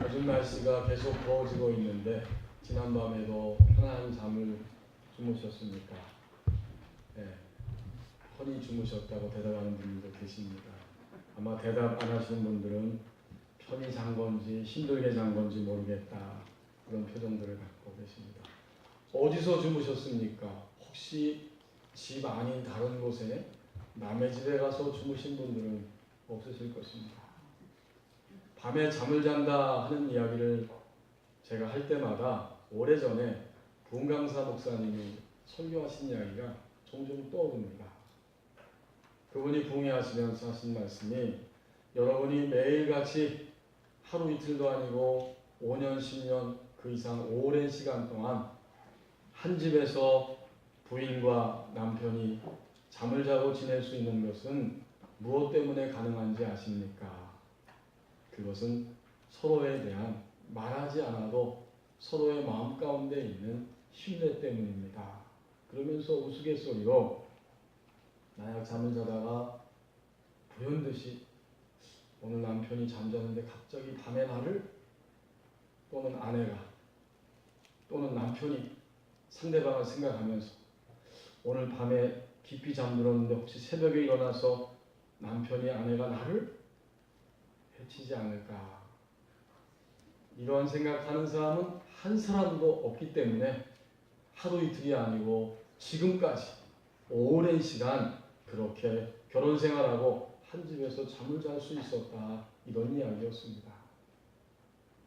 요즘 날씨가 계속 더워지고 있는데 지난밤에도 편안한 잠을 주무셨습니까? 네, 편히 주무셨다고 대답하는 분들도 계십니다. 아마 대답 안 하시는 분들은 편히 잔 건지 힘들게 잔 건지 모르겠다, 그런 표정들을 갖고 계십니다. 어디서 주무셨습니까? 혹시 집 아닌 다른 곳에 남의 집에 가서 주무신 분들은 없으실 것입니다. 밤에 잠을 잔다 하는 이야기를 제가 할 때마다 오래전에 부흥강사 목사님이 설교하신 이야기가 종종 떠오릅니다. 그분이 부흥회하시면서 하신 말씀이, 여러분이 매일같이 하루 이틀도 아니고 5년, 10년 그 이상 오랜 시간 동안 한 집에서 부인과 남편이 잠을 자고 지낼 수 있는 것은 무엇 때문에 가능한지 아십니까? 그것은 서로에 대한, 말하지 않아도 서로의 마음 가운데 있는 신뢰 때문입니다. 그러면서 우스갯소리로 만약 잠을 자다가 불현듯이 오늘 남편이 잠자는데 갑자기 밤에 나를, 또는 아내가 또는 남편이 상대방을 생각하면서 오늘 밤에 깊이 잠들었는데 혹시 새벽에 일어나서 남편이, 아내가 나를 해치지 않을까, 이러한 생각하는 사람은 한 사람도 없기 때문에 하루 이틀이 아니고 지금까지 오랜 시간 그렇게 결혼 생활하고 한 집에서 잠을 잘 수 있었다, 이런 이야기였습니다.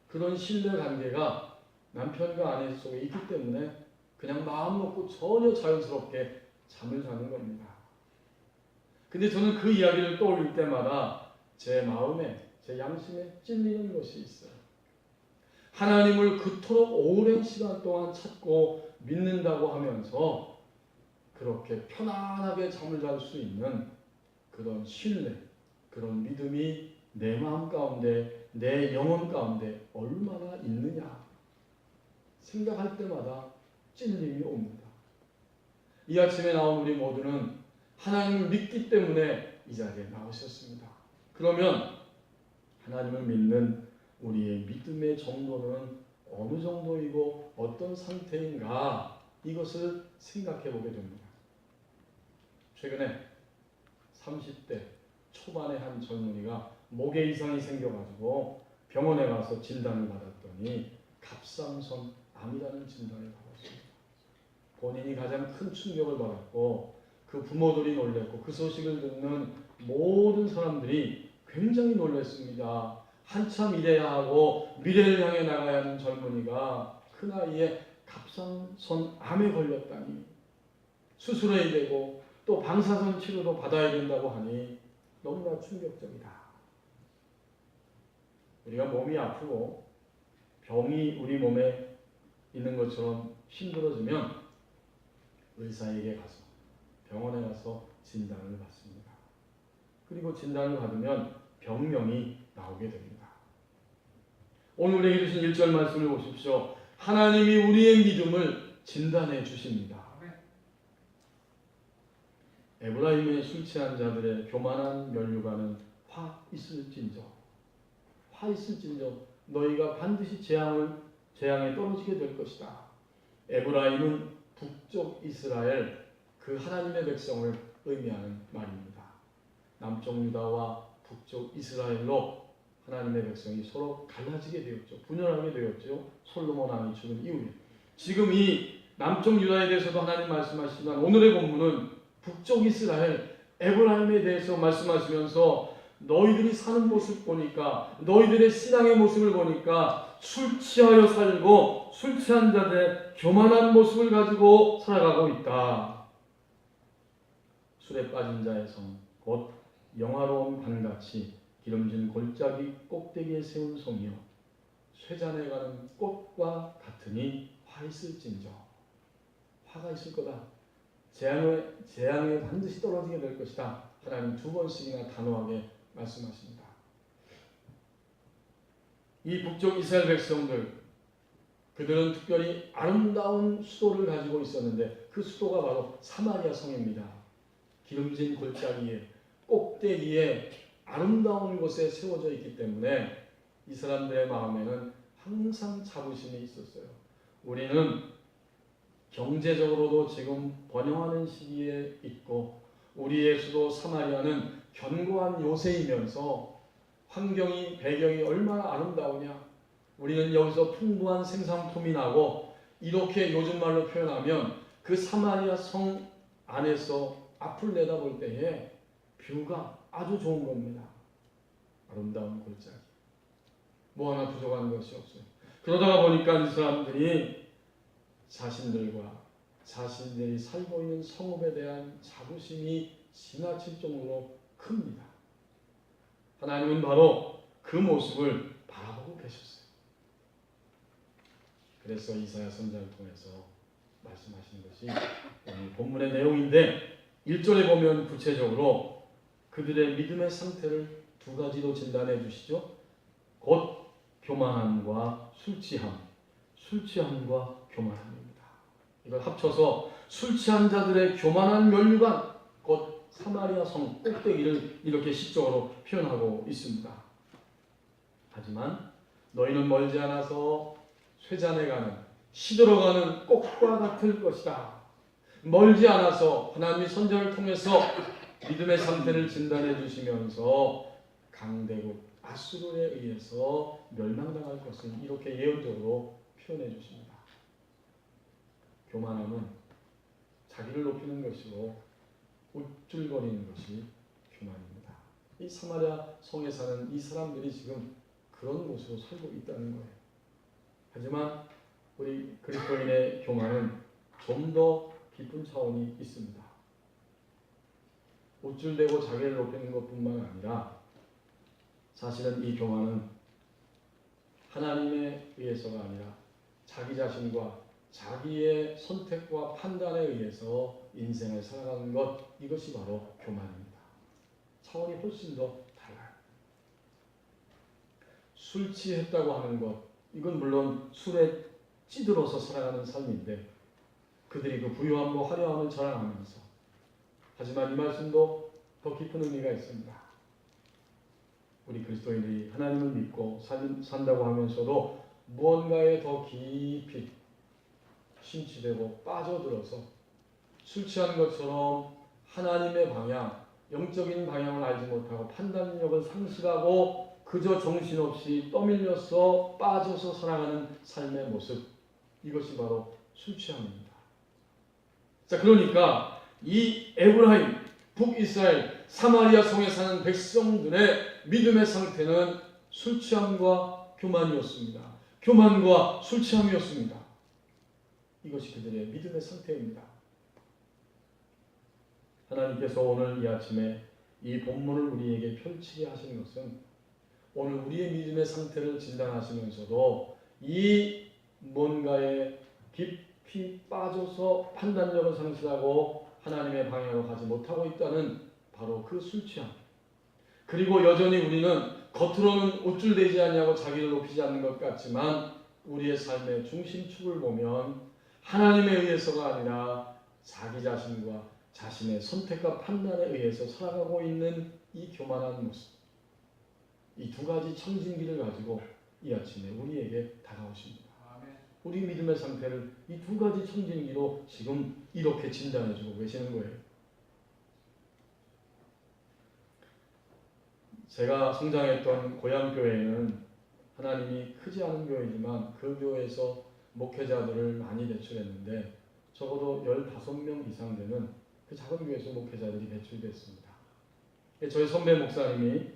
그런 신뢰 관계가 남편과 아내 속에 있기 때문에 그냥 마음 먹고 전혀 자연스럽게 잠을 자는 겁니다. 근데 저는 그 이야기를 떠올릴 때마다 제 마음에, 제 양심에 찔리는 것이 있어요. 하나님을 그토록 오랜 시간 동안 찾고 믿는다고 하면서 그렇게 편안하게 잠을 잘 수 있는 그런 신뢰, 그런 믿음이 내 마음 가운데, 내 영혼 가운데 얼마나 있느냐 생각할 때마다 찔림이 옵니다. 이 아침에 나온 우리 모두는 하나님을 믿기 때문에 이 자리에 나오셨습니다. 그러면 하나님을 믿는 우리의 믿음의 정도는 어느 정도이고 어떤 상태인가, 이것을 생각해 보게 됩니다. 최근에 30대 초반의 한 젊은이가 목에 이상이 생겨가지고 병원에 가서 진단을 받았더니 갑상선 암이라는 진단을 받았습니다. 본인이 가장 큰 충격을 받았고 그 부모들이 놀랐고 그 소식을 듣는 모든 사람들이 굉장히 놀랐습니다. 한참 일해야 하고 미래를 향해 나가야 하는 젊은이가 그 나이에 갑상선 암에 걸렸다니, 수술해야 되고 또 방사선 치료도 받아야 된다고 하니 너무나 충격적이다. 우리가 몸이 아프고 병이 우리 몸에 있는 것처럼 힘들어지면 의사에게 가서, 병원에 가서 진단을 받습니다. 그리고 진단을 받으면 병명이 나오게 됩니다. 오늘 우리에게 주신 1절 말씀을 보십시오. 하나님이 우리의 믿음을 진단해 주십니다. 에브라임의 술 취한 자들의 교만한 면류관은 화 있을진저 너희가 반드시 재앙에 떨어지게 될 것이다. 에브라임은 북쪽 이스라엘, 그 하나님의 백성을 의미하는 말입니다. 남쪽 유다와 북쪽 이스라엘로 하나님의 백성이 서로 갈라지게 되었죠. 분열하게 되었죠. 솔로몬 왕이 죽은 이후에. 지금 이 남쪽 유다에 대해서도 하나님 말씀하시지만 오늘의 본문은 북쪽 이스라엘, 에브라임에 대해서 말씀하시면서 너희들이 사는 모습 보니까, 너희들의 신앙의 모습을 보니까 술 취하여 살고 술 취한 자들의 교만한 모습을 가지고 살아가고 있다. 술에 빠진 자의 성, 곧 영화로운 관같이 기름진 골짜기 꼭대기에 세운 성이요 쇠잔에 가는 꽃과 같으니 화 있을진저. 화가 있을 거다. 재앙에 반드시 떨어지게 될 것이다. 하나님 두 번씩이나 단호하게 말씀하십니다. 이 북쪽 이스라엘 백성들, 그들은 특별히 아름다운 수도를 가지고 있었는데 그 수도가 바로 사마리아 성입니다. 기름진 골짜기에 꼭대기에 아름다운 곳에 세워져 있기 때문에 이 사람들의 마음에는 항상 자부심이 있었어요. 우리는 경제적으로도 지금 번영하는 시기에 있고 우리의 수도 사마리아는 견고한 요새이면서 환경이 배경이 얼마나 아름다우냐. 우리는 여기서 풍부한 생산품이 나고 이렇게 요즘 말로 표현하면 그 사마리아 성 안에서 앞을 내다볼 때에 뷰가 아주 좋은 겁니다. 아름다운 골짜기. 뭐 하나 부족한 것이 없어요. 그러다가 보니까 이 사람들이 자신들이 살고 있는 성읍에 대한 자부심이 지나칠 정도로 큽니다. 하나님은 바로 그 모습을 바라보고 계셨어요. 그래서 이사야 선지자를 통해서 말씀하신 것이 오늘 본문의 내용인데 1절에 보면 구체적으로 그들의 믿음의 상태를 두 가지로 진단해 주시죠. 곧 교만함과 술취함과 교만함입니다. 이걸 합쳐서 술 취한 자들의 교만한 면류관, 곧 사마리아 성 꼭대기를 이렇게 시적으로 표현하고 있습니다. 하지만 너희는 멀지 않아서 쇠잔해가는 시들어가는 꽃과 같을 것이다. 멀지 않아서 하나님이 선지자를 통해서 믿음의 상태를 진단해 주시면서 강대국 아수르에 의해서 멸망당할 것을 이렇게 예언적으로 표현해 주십니다. 교만함은 자기를 높이는 것이고 우쭐거리는 것이 교만입니다. 이 사마리아 성에 사는 이 사람들이 지금 그런 모습으로 살고 있다는 거예요. 하지만 우리 그리스도인의 교만은 좀 더 깊은 차원이 있습니다. 우쭐대고 자기를 높이는 것뿐만 아니라 사실은 이 교만은 하나님에 의해서가 아니라 자기 자신과 자기의 선택과 판단에 의해서 인생을 살아가는 것, 이것이 바로 교만입니다. 차원이 훨씬 더 달라요. 술 취했다고 하는 것, 이건 물론 술에 찌들어서 살아가는 삶인데 그들이 그 부유함과 화려함을 자랑하면서, 하지만 이 말씀도 더 깊은 의미가 있습니다. 우리 그리스도인들이 하나님을 믿고 산다고 하면서도 무언가에 더 깊이 심취되고 빠져들어서 술 취한 것처럼 하나님의 방향, 영적인 방향을 알지 못하고 판단력을 상실하고 그저 정신없이 떠밀려서 빠져서 살아가는 삶의 모습, 이것이 바로 술 취함입니다. 자, 그러니까 이 에브라임, 북이스라엘, 사마리아 성에 사는 백성들의 믿음의 상태는 술 취함과 교만이었습니다. 교만과 술 취함이었습니다. 이것이 그들의 믿음의 상태입니다. 하나님께서 오늘 이 아침에 이 본문을 우리에게 펼치게 하신 것은 오늘 우리의 믿음의 상태를 진단하시면서도 이 뭔가에 깊이 빠져서 판단력을 상실하고 하나님의 방향으로 가지 못하고 있다는 바로 그 술 취함. 그리고 여전히 우리는 겉으로는 우쭐대지 않냐고 자기를 높이지 않는 것 같지만 우리의 삶의 중심축을 보면 하나님에 의해서가 아니라 자기 자신과 자신의 선택과 판단에 의해서 살아가고 있는 이 교만한 모습, 이 두 가지 청진기를 가지고 이 아침에 우리에게 다가오십니다. 우리 믿음의 상태를 이 두 가지 청진기로 지금 이렇게 진단해주고 계시는 거예요. 제가 성장했던 고향교회는 하나님이 크지 않은 교회지만 그 교회에서 목회자들을 많이 배출했는데 적어도 15명 이상 되는 그 작은 교회에서 목회자들이 배출됐습니다. 저희 선배 목사님이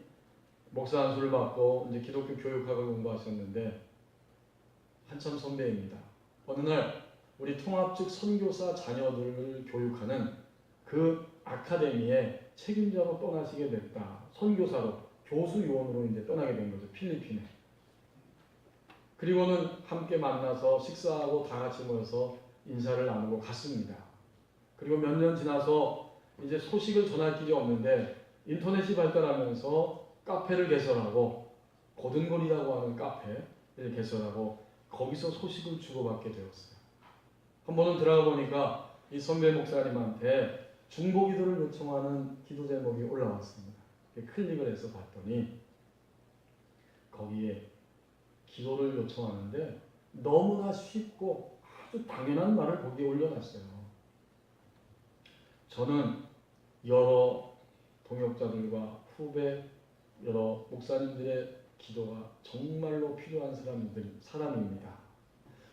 목사 안수를 받고 이제 기독교 교육학을 공부하셨는데 한참 선배입니다. 어느 날 우리 통합직 선교사 자녀들을 교육하는 그 아카데미의 책임자로 떠나시게 됐다. 선교사로, 교수 요원으로 이제 떠나게 된 거죠. 필리핀에. 그리고는 함께 만나서 식사하고 다 같이 모여서 인사를 나누고 갔습니다. 그리고 몇 년 지나서 이제 소식을 전할 길이 없는데 인터넷이 발달하면서 카페를 개설하고, 고든거리라고 하는 카페를 개설하고 거기서 소식을 주고받게 되었어요. 한 번은 들어가 보니까 이 선배 목사님한테 중보기도를 요청하는 기도 제목이 올라왔습니다. 클릭을 해서 봤더니 거기에 기도를 요청하는데 너무나 쉽고 아주 당연한 말을 거기에 올려놨어요. 저는 여러 동역자들과 후배 여러 목사님들의 기도가 정말로 필요한 사람입니다.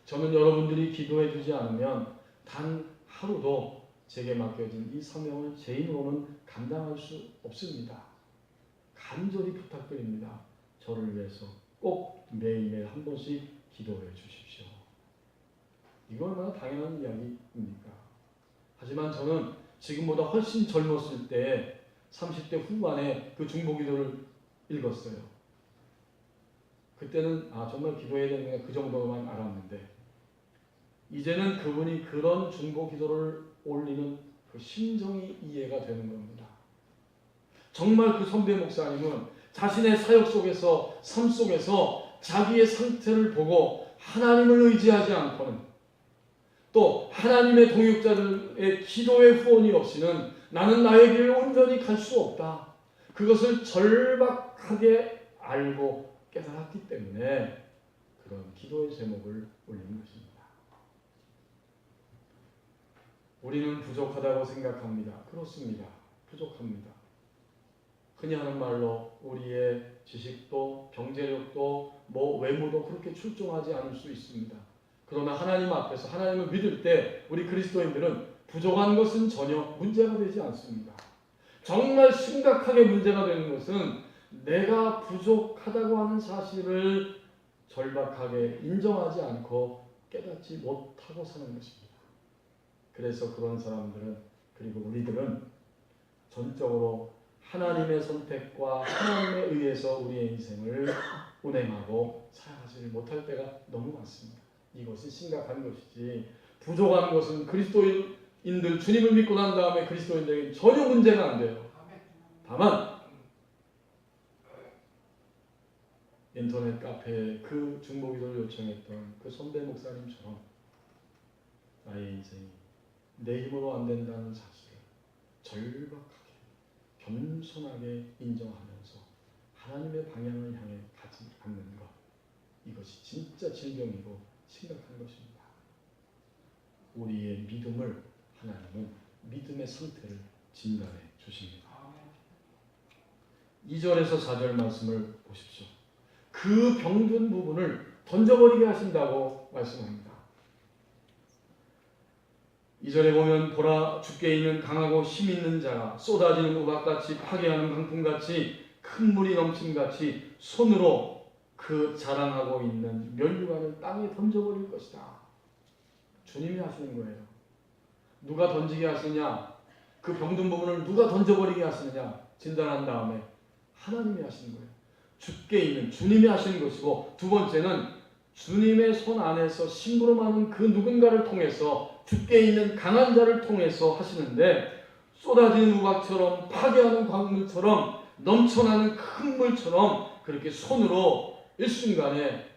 저는 여러분들이 기도해 주지 않으면 단 하루도 제게 맡겨진 이 사명을 제 힘으로는 감당할 수 없습니다. 간절히 부탁드립니다. 저를 위해서 꼭 매일매일 한 번씩 기도해 주십시오. 이거 얼마나 당연한 이야기입니까? 하지만 저는 지금보다 훨씬 젊었을 때 30대 후반에 그 중보기도를 읽었어요. 그때는 정말 기도해야 되는 게 그 정도만 알았는데 이제는 그분이 그런 중보기도를 올리는 그 심정이 이해가 되는 겁니다. 정말 그 선배 목사님은 자신의 사역 속에서 삶 속에서 자기의 상태를 보고 하나님을 의지하지 않고는 또 하나님의 동역자들의 기도의 후원이 없이는 나는 나의 길을 온전히 갈 수 없다. 그것을 절박하게 알고 깨달았기 때문에 그런 기도의 제목을 올린 것입니다. 우리는 부족하다고 생각합니다. 그렇습니다. 부족합니다. 흔히 하는 말로 우리의 지식도 경제력도 외모도 그렇게 출중하지 않을 수 있습니다. 그러나 하나님 앞에서 하나님을 믿을 때 우리 그리스도인들은 부족한 것은 전혀 문제가 되지 않습니다. 정말 심각하게 문제가 되는 것은 내가 부족하다고 하는 사실을 절박하게 인정하지 않고 깨닫지 못하고 사는 것입니다. 그래서 그런 사람들은 그리고 우리들은 전적으로 하나님의 선택과 하나님에 의해서 우리의 인생을 운행하고 살아가지 못할 때가 너무 많습니다. 이것이 심각한 것이지 부족한 것은 그리스도인들 주님을 믿고 난 다음에 그리스도인들에게 전혀 문제가 안 돼요. 다만 인터넷 카페에 그 중보기도를 요청했던 그 선배 목사님처럼 나의 인생이 내 힘으로 안 된다는 사실을 절박하게 겸손하게 인정하면서 하나님의 방향을 향해 가지 않는 것, 이것이 진짜 질병이고 심각한 것입니다. 우리의 믿음을 하나님은 믿음의 상태를 진단해 주십니다. 2절에서 4절 말씀을 보십시오. 그 병든 부분을 던져버리게 하신다고 말씀합니다. 2절에 보면 보라 주께 있는 강하고 힘 있는 자가 쏟아지는 우박같이 파괴하는 강풍같이 큰 물이 넘침같이 손으로 그 자랑하고 있는 면류관을 땅에 던져버릴 것이다. 주님이 하시는 거예요. 누가 던지게 하시느냐, 그 병든 부분을 누가 던져버리게 하시느냐 진단한 다음에 하나님이 하시는 거예요. 주께 있는 주님이 하시는 것이고, 두 번째는 주님의 손 안에서 심부름하는 그 누군가를 통해서 주께 있는 강한 자를 통해서 하시는데, 쏟아지는 우박처럼 파괴하는 광물처럼 넘쳐나는 큰 물처럼 그렇게 손으로 일순간에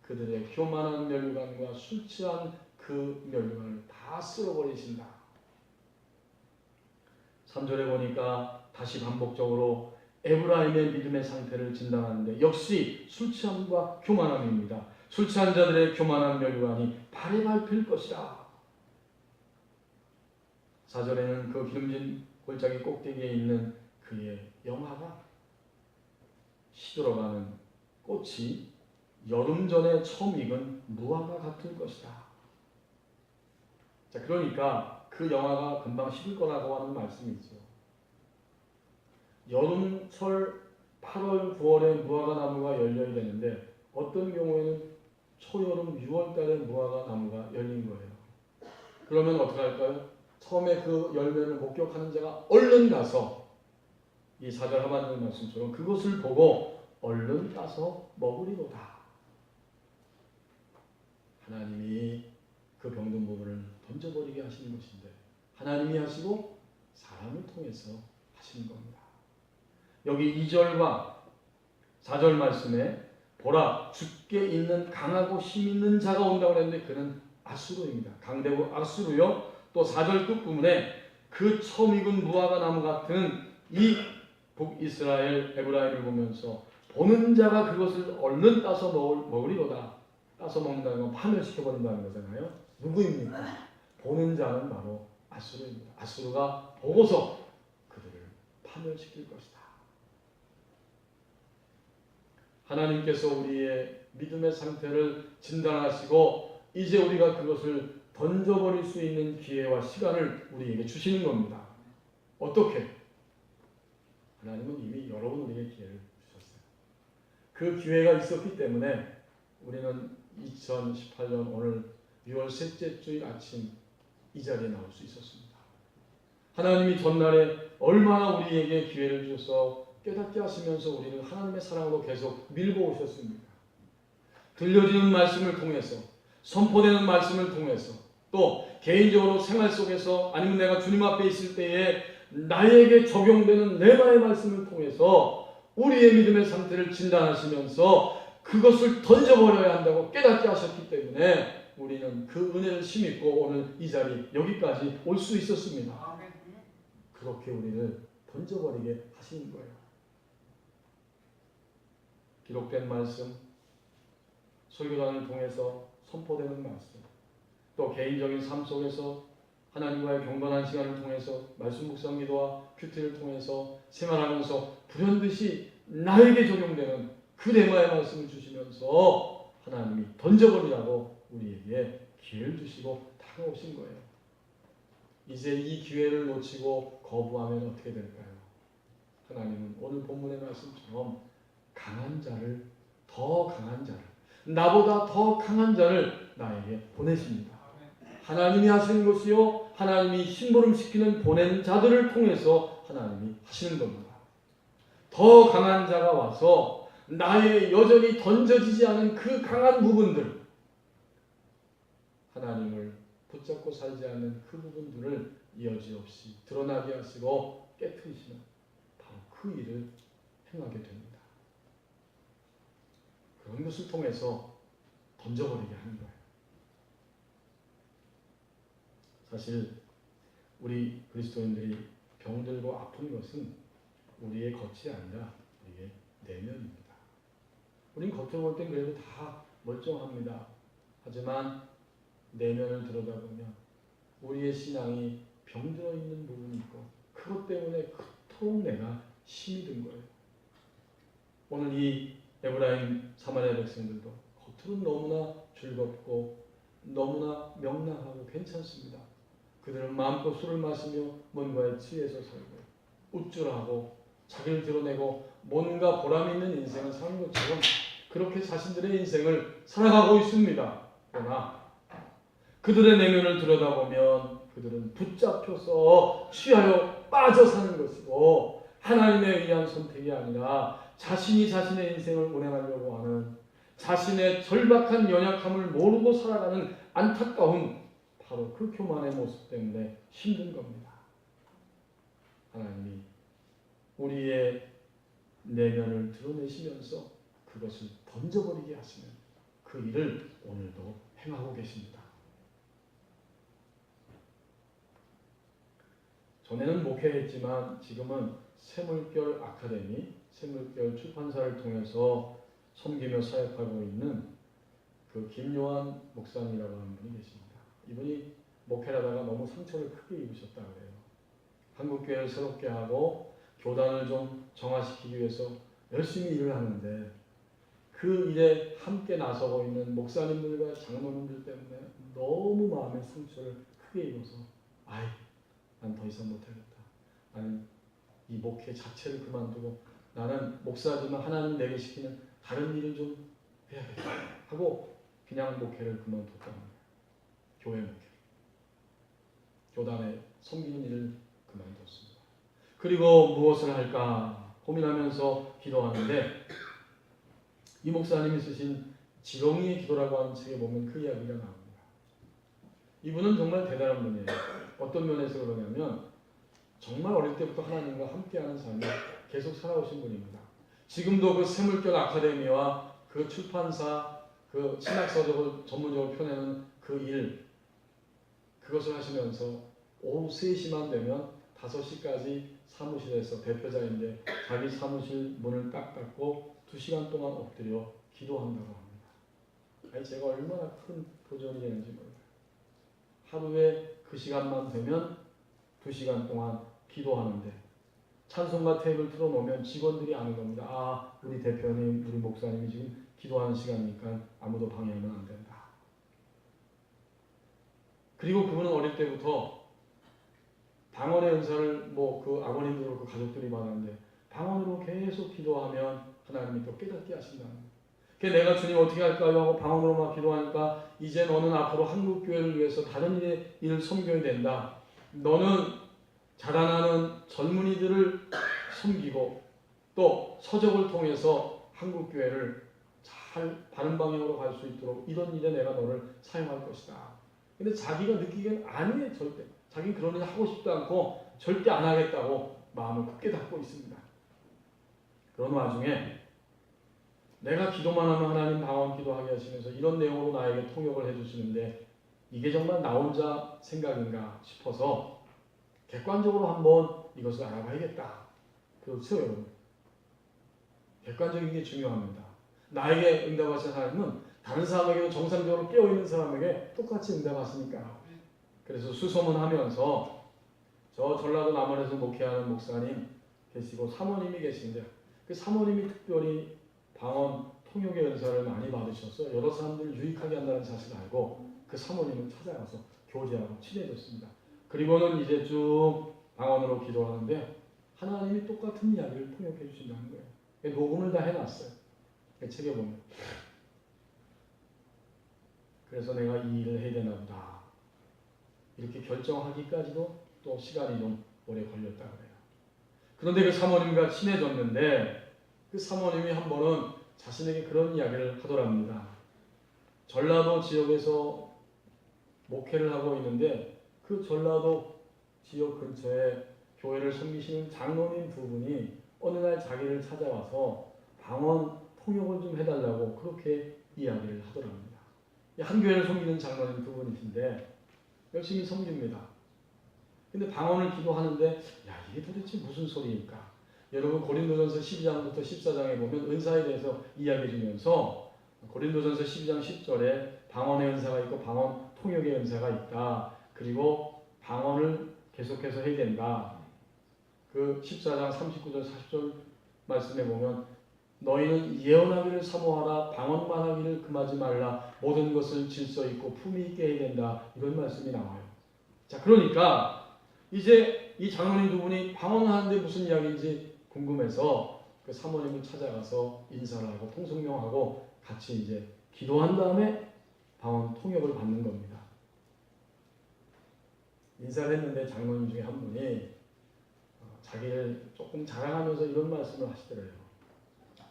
그들의 교만한 면류관과 술 취한 그 면류관을 다 쓸어버리신다. 3절에 보니까 다시 반복적으로 에브라임의 믿음의 상태를 진단하는데 역시 술 취함과 교만함입니다. 술 취한 자들의 교만한 면류관이 발에 밟힐 것이다. 4절에는 그 기름진 골짜기 꼭대기에 있는 그의 영화가 시들어가는 꽃이 여름 전에 처음 익은 무화과 같을 것이다. 자, 그러니까 그 영화가 금방 식을 거라고 하는 말씀이죠. 여름철 8월, 9월에 무화과 나무가 열려야 되는데 어떤 경우에는 초여름 6월 달에 무화과 나무가 열린 거예요. 그러면 어떻게 할까요? 처음에 그 열매를 목격하는 자가 얼른 가서 이 4절 하반절 말씀처럼 그것을 보고 얼른 따서 먹으리로다. 하나님이 그 병든 부분을 던져버리게 하시는 것인데 하나님이 하시고 사람을 통해서 하시는 겁니다. 여기 2절과 4절 말씀에 보라 주께 있는 강하고 힘 있는 자가 온다고 했는데 그는 아수르입니다. 강대국 아수르요. 또 4절 끝부분에 그 처음 익은 무화과 나무 같은 이 북이스라엘 에브라임을 보면서 보는 자가 그것을 얼른 따서 먹으리로다. 따서 먹는다는 건 파멸시켜버린다는 거잖아요. 누구입니까? 보는 자는 바로 아수르입니다. 아수르가 보고서 그들을 파멸시킬 것이다. 하나님께서 우리의 믿음의 상태를 진단하시고 이제 우리가 그것을 던져버릴 수 있는 기회와 시간을 우리에게 주시는 겁니다. 어떻게? 하나님은 이미 여러 번 우리에게 기회를 주셨어요. 그 기회가 있었기 때문에 우리는 2018년 오늘 6월 셋째 주일 아침 이 자리에 나올 수 있었습니다. 하나님이 전날에 얼마나 우리에게 기회를 주셔서 깨닫게 하시면서 우리를 하나님의 사랑으로 계속 밀고 오셨습니까? 들려지는 말씀을 통해서, 선포되는 말씀을 통해서, 또 개인적으로 생활 속에서 아니면 내가 주님 앞에 있을 때에 나에게 적용되는 레마의 말씀을 통해서 우리의 믿음의 상태를 진단하시면서 그것을 던져버려야 한다고 깨닫게 하셨기 때문에 우리는 그 은혜를 힘입고 오늘 이 자리 여기까지 올 수 있었습니다. 그렇게 우리를 던져버리게 하시는 거예요. 기록된 말씀, 설교단을 통해서 선포되는 말씀, 또 개인적인 삶 속에서 하나님과의 경건한 시간을 통해서 말씀 묵상 기도와 큐티를 통해서 생활하면서 불현듯이 나에게 적용되는 그 레마의 말씀을 주시면서 하나님이 던져버리라고 우리에게 기회를 주시고 다가오신 거예요. 이제 이 기회를 놓치고 거부하면 어떻게 될까요? 하나님은 오늘 본문의 말씀처럼 강한 자를, 더 강한 자를, 나보다 더 강한 자를 나에게 보내십니다. 하나님이 하시는 것이요, 하나님이 심부름시키는 보낸 자들을 통해서 하나님이 하시는 겁니다. 더 강한 자가 와서 나의 여전히 던져지지 않은 그 강한 부분들, 하나님을 붙잡고 살지 않는 그 부분들을 여지없이 드러나게 하시고 깨트리시는 바로 그 일을 행하게 됩니다. 그런 것을 통해서 던져버리게 하는 거예요. 사실 우리 그리스도인들이 병들고 아픈 것은 우리의 겉이 아니라 우리의 내면입니다. 우린 겉으로 볼 땐 그래도 다 멀쩡합니다. 하지만 내면을 들여다보면 우리의 신앙이 병들어 있는 부분이 있고 그것 때문에 그토록 내가 힘이 든 거예요. 오늘 이 에브라임 사마리아 백성들도 겉으로는 너무나 즐겁고 너무나 명랑하고 괜찮습니다. 그들은 마음껏 술을 마시며 뭔가에 취해서 살고 우쭐하고 자기를 드러내고 뭔가 보람 있는 인생을 사는 것처럼 그렇게 자신들의 인생을 살아가고 있습니다. 그러나 그들의 내면을 들여다보면 그들은 붙잡혀서 취하여 빠져 사는 것이고 하나님에 의한 선택이 아니라 자신이 자신의 인생을 운행하려고 하는 자신의 절박한 연약함을 모르고 살아가는 안타까운 바로 그 교만의 모습 때문에 힘든 겁니다. 하나님이 우리의 내면을 드러내시면서 그것을 던져버리게 하시는 그 일을 오늘도 행하고 계십니다. 전에는 목회했지만 지금은 새물결 아카데미, 새물결 출판사를 통해서 섬기며 사역하고 있는 그 김요한 목사님이라고 하는 분이 계십니다. 이분이 목회를 하다가 너무 상처를 크게 입으셨다 그래요. 한국교회를 새롭게 하고 교단을 좀 정화시키기 위해서 열심히 일을 하는데 그 일에 함께 나서고 있는 목사님들과 장로님들 때문에 너무 마음의 상처를 크게 입어서 난 더 이상 못하겠다. 나는 이 목회 자체를 그만두고 나는 목사지만 하나님 내게 시키는 다른 일을 좀 해야겠다 하고 그냥 목회를 그만뒀다는 거예요. 교회 목회. 교단에 섬기는 일을 그만뒀습니다. 그리고 무엇을 할까 고민하면서 기도하는데 이 목사님이 쓰신 지렁이의 기도라고 하는 책에 보면 그 이야기가 나옵니다. 이분은 정말 대단한 분이에요. 어떤 면에서 그러냐면 정말 어릴 때부터 하나님과 함께하는 삶을 계속 살아오신 분입니다. 지금도 그 새물결 아카데미와 그 출판사, 그 신학서적을 전문적으로 펴내는 그 일, 그것을 하시면서 오후 3시만 되면 5시까지 사무실에서 대표자인데 자기 사무실 문을 딱 닫고 2시간 동안 엎드려 기도한다고 합니다. 아니 제가 얼마나 큰 도전이 되는지 몰라요. 하루에 그 시간만 되면 2시간 동안 기도하는데 찬송가 테이프를 틀어놓으면 직원들이 아는 겁니다. 아, 우리 대표님, 우리 목사님이 지금 기도하는 시간이니까 아무도 방해하면 안 된다. 그리고 그분은 어릴 때부터 방언의 은사를 그 아버님도 그렇고 가족들이 받았는데 방언으로 계속 기도하면 하나님이 또 깨닫게 하신다는 거예요. 그래서 내가 주님 어떻게 할까요? 하고 방언으로 막 기도하니까 이제 너는 앞으로 한국교회를 위해서 다른 일을 섬겨야 된다. 너는 자라나는 젊은이들을 섬기고 또 서적을 통해서 한국교회를 잘 바른 방향으로 갈 수 있도록 이런 일에 내가 너를 사용할 것이다. 근데 자기가 느끼기엔 아니에요. 절대. 자기는 그런 일 하고 싶지 않고 절대 안 하겠다고 마음을 굳게 닫고 있습니다. 그런 와중에 내가 기도만 하면 하나님 방언 기도하게 하시면서 이런 내용으로 나에게 통역을 해주시는데 이게 정말 나 혼자 생각인가 싶어서 객관적으로 한번 이것을 알아봐야겠다. 그렇죠, 여러분? 객관적인 게 중요합니다. 나에게 응답하신 하나님은 다른 사람에게도 정상적으로 깨어있는 사람에게 똑같이 응답하시니까. 그래서 수소문하면서 저 전라도 남원에서 목회하는 목사님 계시고 사모님이 계신데 그 사모님이 특별히 방언 통역의 은사를 많이 받으셔서 여러 사람들을 유익하게 한다는 사실을 알고 그 사모님을 찾아가서 교제하고 친해졌습니다. 그리고는 이제 쭉 방언으로 기도하는데 하나님이 똑같은 이야기를 통역해 주신다는 거예요. 녹음을 다 해놨어요. 책에 보면. 그래서 내가 이 일을 해야 되나 보다. 이렇게 결정하기까지도 또 시간이 좀 오래 걸렸다 그래요. 그런데 그 사모님과 친해졌는데 그 사모님이 한 번은 자신에게 그런 이야기를 하더랍니다. 전라도 지역에서 목회를 하고 있는데 그 전라도 지역 근처에 교회를 섬기시는 장로님 두 분이 어느 날 자기를 찾아와서 방언 통역을 좀 해달라고 그렇게 이야기를 하더랍니다. 한 교회를 섬기는 장로님 두 분이신데 열심히 섬깁니다. 근데 방언을 기도하는데 야 이게 도대체 무슨 소리일까? 여러분 고린도전서 12장부터 14장에 보면 은사에 대해서 이야기해 주면서 고린도전서 12장 10절에 방언의 은사가 있고 방언 통역의 은사가 있다. 그리고 방언을 계속해서 해야 된다. 그 14장 39절 40절 말씀에 보면 너희는 예언하기를 사모하라 방언만 하기를 금하지 말라 모든 것을 질서 있고 품위 있게 해야 된다. 이런 말씀이 나와요. 자 그러니까 이제 이 장로님 두 분이 방언을 하는데 무슨 이야기인지 궁금해서 그 사모님을 찾아가서 인사를 하고 통성명하고 같이 이제 기도한 다음에 방언 통역을 받는 겁니다. 인사를 했는데 장로님 중에 한 분이 자기를 조금 자랑하면서 이런 말씀을 하시더래요.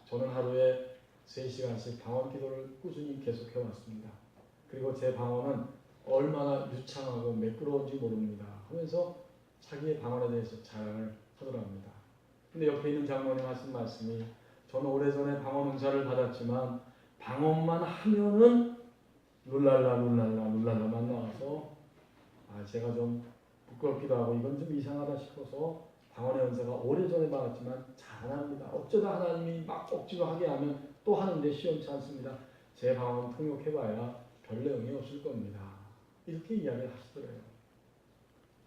저는 하루에 3시간씩 방언 기도를 꾸준히 계속해 왔습니다. 그리고 제 방언은 얼마나 유창하고 매끄러운지 모릅니다. 하면서 자기의 방언에 대해서 자랑을 하더랍니다. 근데 옆에 있는 장로님 하신 말씀이 저는 오래전에 방언 은사를 받았지만 방언만 하면은 룰랄라만 나와서 제가 좀 부끄럽기도 하고 이건 좀 이상하다 싶어서 방언의 은사가 오래전에 받았지만 잘합니다. 어쩌다 하나님이 막 억지로 하게 하면 또 하는데 시원치 않습니다. 제 방언 통역해봐야 별 내용이 없을 겁니다. 이렇게 이야기를 하시더래요.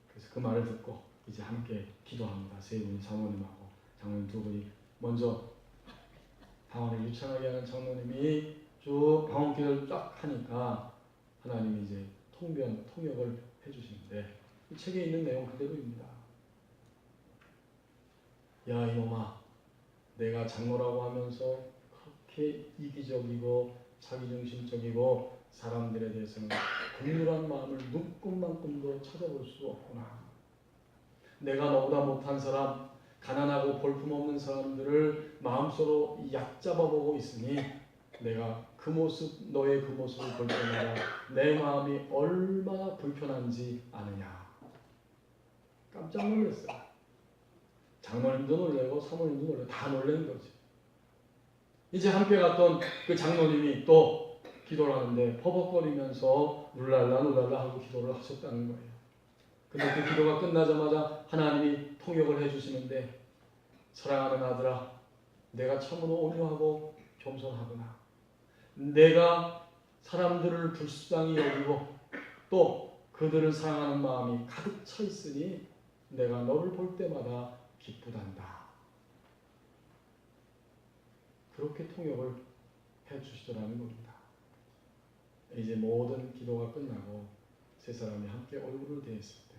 그래서 그 말을 듣고 이제 함께 기도합니다. 세 분이 장로님하고 장로님 두 분이 먼저 방언을 유창하게 하는 장로님이 쭉 방언 기도를 쫙 하니까 하나님이 이제 통역을 해주시는데 이 책에 있는 내용 그대로입니다. 야 이놈아 내가 장로라고 하면서 그렇게 이기적이고 자기중심적이고 사람들에 대해서는 긍휼한 마음을 눈꼽만큼도 찾아볼 수 없구나. 내가 너보다 못한 사람 가난하고 볼품없는 사람들을 마음속으로 얕잡아보고 있으니 내가 그 모습 너의 그 모습을 볼 때마다 내 마음이 얼마나 불편한지 아느냐. 깜짝 놀랐어요. 장로님도 놀래고 사모님도 놀래고 다 놀란 거지. 이제 함께 갔던 그 장로님이 또 기도를 하는데 퍼벅거리면서 룰랄라 하고 기도를 하셨다는 거예요. 근데 그 기도가 끝나자마자 하나님이 통역을 해주시는데 사랑하는 아들아 내가 참으로 온유하고 겸손하구나. 내가 사람들을 불쌍히 여기고 또 그들을 사랑하는 마음이 가득 차 있으니 내가 너를 볼 때마다 기쁘단다. 그렇게 통역을 해주시더라는 겁니다. 이제 모든 기도가 끝나고 세 사람이 함께 얼굴을 대했을 때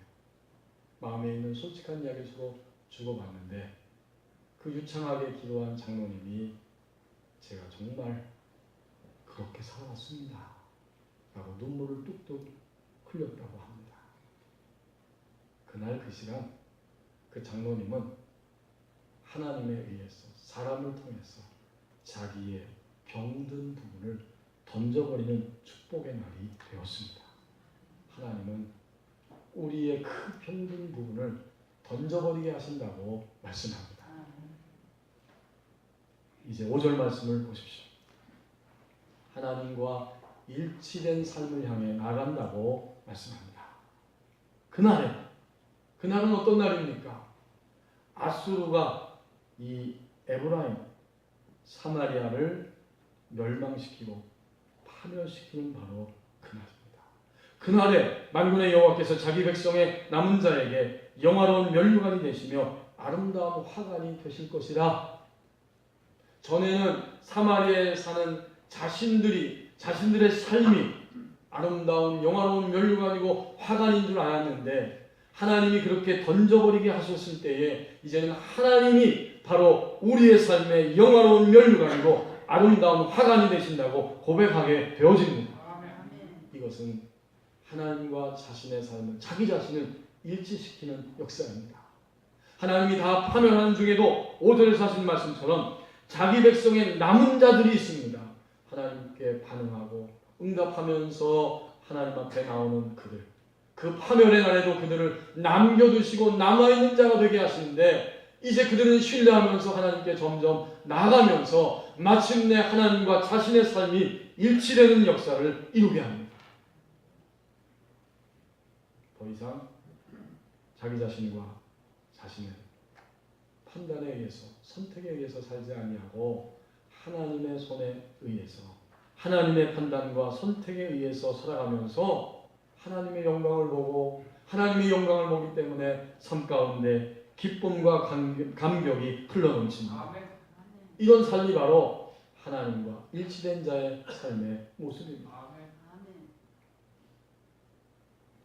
마음에 있는 솔직한 이야기를 서로 주고받는데 그 유창하게 기도한 장로님이 제가 정말 그렇게 살아왔습니다 라고 눈물을 뚝뚝 흘렸다고 합니다. 그날 그 시간 그 장로님은 하나님에 의해서 사람을 통해서 자기의 병든 부분을 던져버리는 축복의 날이 되었습니다. 하나님은 우리의 그 병든 부분을 던져버리게 하신다고 말씀합니다. 이제 5절 말씀을 보십시오. 하나님과 일치된 삶을 향해 나간다고 말씀합니다. 그날은 어떤 날입니까? 아수르가 이 에브라임, 사마리아를 멸망시키고 파멸시키는 바로 그날입니다. 그날에 만군의 여호와께서 자기 백성의 남은 자에게 영화로운 면류관이 되시며 아름다운 화관이 되실 것이라. 전에는 사마리아에 사는 자신들의 삶이 아름다운 영화로운 면류관이고 화관인 줄 알았는데 하나님이 그렇게 던져버리게 하셨을 때에 이제는 하나님이 바로 우리의 삶의 영화로운 면류관이고 아름다운 화관이 되신다고 고백하게 되어집니다. 이것은 하나님과 자신의 삶을, 자기 자신을 일치시키는 역사입니다. 하나님이 다 파멸하는 중에도 5절에서 하신 말씀처럼 자기 백성의 남은 자들이 있습니다. 하나님께 반응하고 응답하면서 하나님 앞에 나오는 그들, 그 파멸의 날에도 그들을 남겨두시고 남아있는 자가 되게 하시는데 이제 그들은 신뢰하면서 하나님께 점점 나아가면서 마침내 하나님과 자신의 삶이 일치되는 역사를 이루게 합니다. 더 이상 자기 자신과 자신의 판단에 의해서, 선택에 의해서 살지 아니하고 하나님의 손에 의해서, 하나님의 판단과 선택에 의해서 살아가면서 하나님의 영광을 보고 하나님의 영광을 보기 때문에 삶 가운데 기쁨과 감격이 흘러넘칩니다. 이런 삶이 바로 하나님과 일치된 자의 삶의 모습입니다.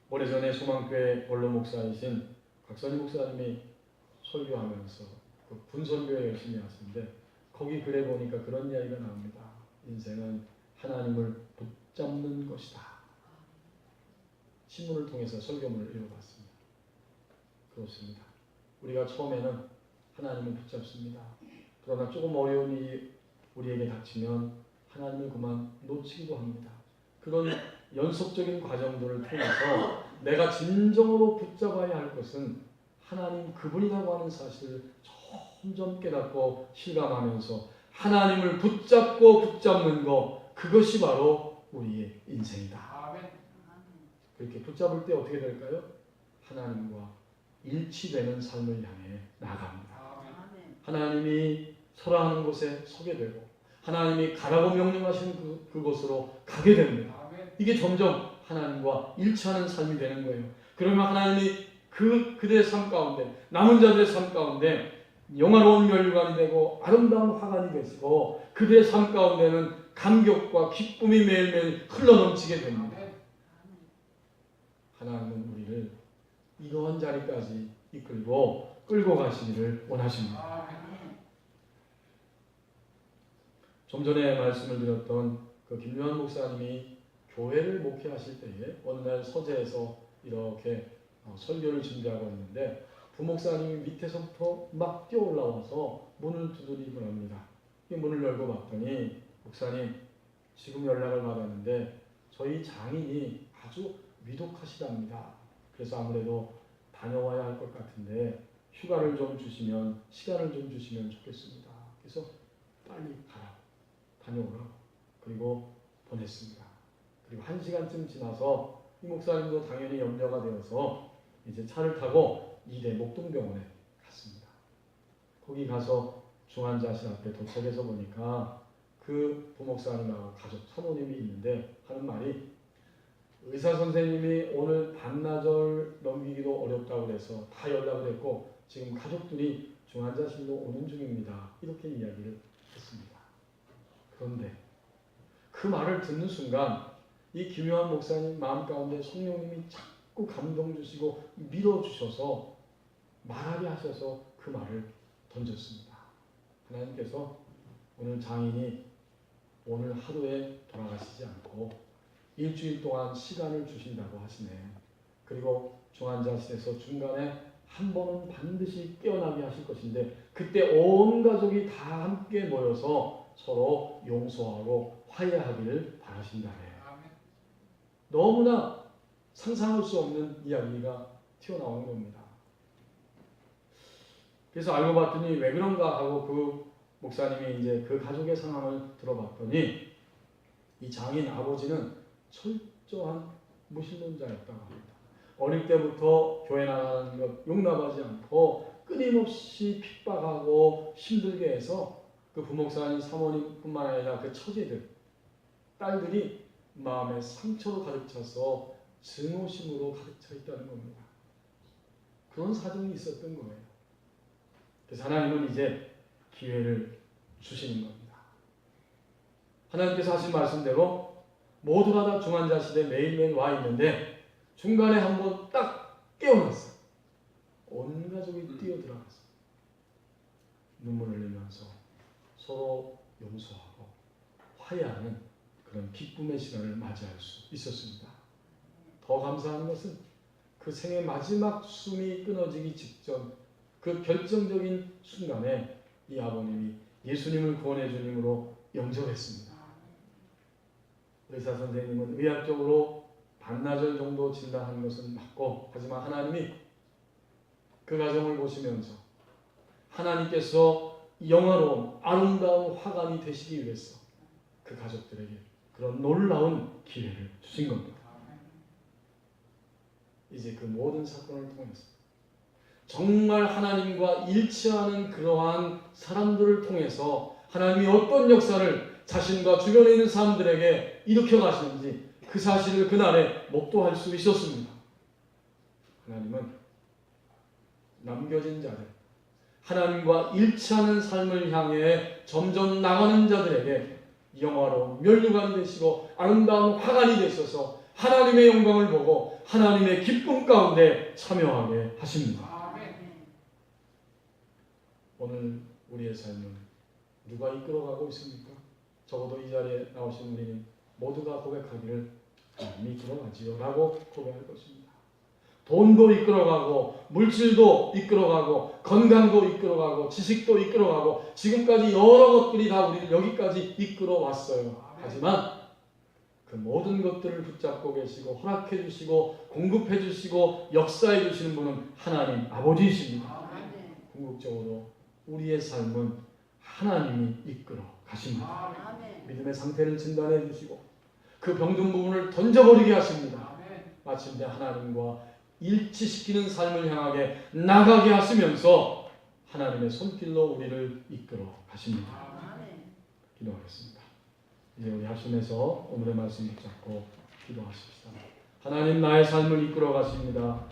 오래전에 소망교회 원로 목사이신 곽선희 목사님이 설교하면서 그 분선교회 열심히 하시는데 거기 글에 보니까 그런 이야기가 나옵니다. 인생은 하나님을 붙잡는 것이다. 신문을 통해서 설교문을 읽어봤습니다. 그렇습니다. 우리가 처음에는 하나님을 붙잡습니다. 그러나 조금 어려운 일이 우리에게 닥치면 하나님을 그만 놓치기도 합니다. 그런 연속적인 과정들을 통해서 내가 진정으로 붙잡아야 할 것은 하나님 그분이라고 하는 사실을 점점 깨닫고 실감하면서 하나님을 붙잡는 것, 그것이 바로 우리의 인생이다. 그렇게 붙잡을 때 어떻게 될까요? 하나님과 일치되는 삶을 향해 나아갑니다. 하나님이 서라 하는 곳에 서게 되고 하나님이 가라고 명령하신 그곳으로 가게 됩니다. 이게 점점 하나님과 일치하는 삶이 되는 거예요. 그러면 하나님이 그들의 삶 가운데, 남은 자들의 삶 가운데 영화로운 면류관이 되고 아름다운 화관이 되시고 그들의 삶 가운데는 감격과 기쁨이 매일매일 흘러넘치게 됩니다. 하나님은 우리를 이러한 자리까지 끌고 가시기를 원하십니다. 좀 전에 말씀을 드렸던 그 김요한 목사님이 교회를 목회하실 때에 어느 날 서재에서 이렇게 설교를 준비하고 있는데 부목사님이 밑에서부터 막 뛰어 올라와서 문을 두드리고 합니다. 이 문을 열고 봤더니 목사님 지금 연락을 받았는데 저희 장인이 아주 위독하시답니다. 그래서 아무래도 다녀와야 할 것 같은데 휴가를 좀 주시면 시간을 좀 주시면 좋겠습니다. 그래서 빨리 가라. 다녀오라고. 그리고 보냈습니다. 그리고 1시간쯤 지나서 이 목사님도 당연히 염려가 되어서 이제 차를 타고 이대 목동병원에 갔습니다. 거기 가서 중환자실 앞에 도착해서 보니까 그 부목사님하고 가족 사모님이 있는데 하는 말이, 의사 선생님이 오늘 반나절 넘기기도 어렵다고 해서 다 연락을 했고 지금 가족들이 중환자실로 오는 중입니다. 이렇게 이야기를 했습니다. 그런데 그 말을 듣는 순간 이 김요한 목사님 마음 가운데 성령님이 자꾸 감동 주시고 밀어주셔서 말하게 하셔서 그 말을 던졌습니다. 하나님께서 오늘 장인이 오늘 하루에 돌아가시지 않고 일주일 동안 시간을 주신다고 하시네. 그리고 중환자실에서 중간에 한 번은 반드시 깨어나게 하실 것인데 그때 온 가족이 다 함께 모여서 서로 용서하고 화해하기를 바라신다네. 너무나 상상할 수 없는 이야기가 튀어나오는 겁니다. 그래서 알고 봤더니 왜 그런가 하고 그 목사님이 이제 그 가족의 상황을 들어봤더니 이 장인 아버지는 철저한 무신론자였다고 합니다. 어릴 때부터 교회 나가는 것 용납하지 않고 끊임없이 핍박하고 힘들게 해서 그 부목사님 사모님뿐만 아니라 그 처제들, 딸들이 마음에 상처로 가득 차서 증오심으로 가득 차 있다는 겁니다. 그런 사정이 있었던 거예요. 그래서 하나님은 이제 기회를 주시는 겁니다. 하나님께서 하신 말씀대로 모두가 다 중환자실에 매일매일 와 있는데 중간에 한번 딱 깨어났어. 온 가족이 뛰어들어가서 눈물을 흘리면서 서로 용서하고 화해하는 그런 기쁨의 시간을 맞이할 수 있었습니다. 더 감사한 것은 그 생의 마지막 숨이 끊어지기 직전 그 결정적인 순간에 이 아버님이 예수님을 구원의 주님으로 영접했습니다. 의사 선생님은 의학적으로 반나절 정도 진단한 것은 맞고, 하지만 하나님이 그 가정을 보시면서 하나님께서 영화로운 아름다운 화관이 되시기 위해서 그 가족들에게 그런 놀라운 기회를 주신 겁니다. 이제 그 모든 사건을 통해서 정말 하나님과 일치하는 그러한 사람들을 통해서 하나님이 어떤 역사를 자신과 주변에 있는 사람들에게 일으켜 가시는지 그 사실을 그날에 목도할 수 있었습니다. 하나님은 남겨진 자들, 하나님과 일치하는 삶을 향해 점점 나가는 자들에게 영화로운 면류관이 되시고 아름다운 화관이 되셔서 하나님의 영광을 보고 하나님의 기쁨 가운데 참여하게 하십니다. 오늘 우리의 삶은 누가 이끌어가고 있습니까? 적어도 이 자리에 나오신 우리는 모두가 고백하기를 하나님이 이끌어가지요 라고 고백할 것입니다. 돈도 이끌어가고 물질도 이끌어가고 건강도 이끌어가고 지식도 이끌어가고 지금까지 여러 것들이 다 우리를 여기까지 이끌어왔어요. 하지만 그 모든 것들을 붙잡고 계시고 허락해 주시고 공급해 주시고 역사해 주시는 분은 하나님 아버지이십니다. 궁극적으로 우리의 삶은 하나님이 이끌어 가십니다. 믿음의 상태를 진단해 주시고 그 병든 부분을 던져버리게 하십니다. 마침내 하나님과 일치시키는 삶을 향하게 나가게 하시면서 하나님의 손길로 우리를 이끌어 가십니다. 기도하겠습니다. 이제 우리 합심해서 오늘의 말씀 붙잡고 기도하십시다. 하나님, 나의 삶을 이끌어 가십니다.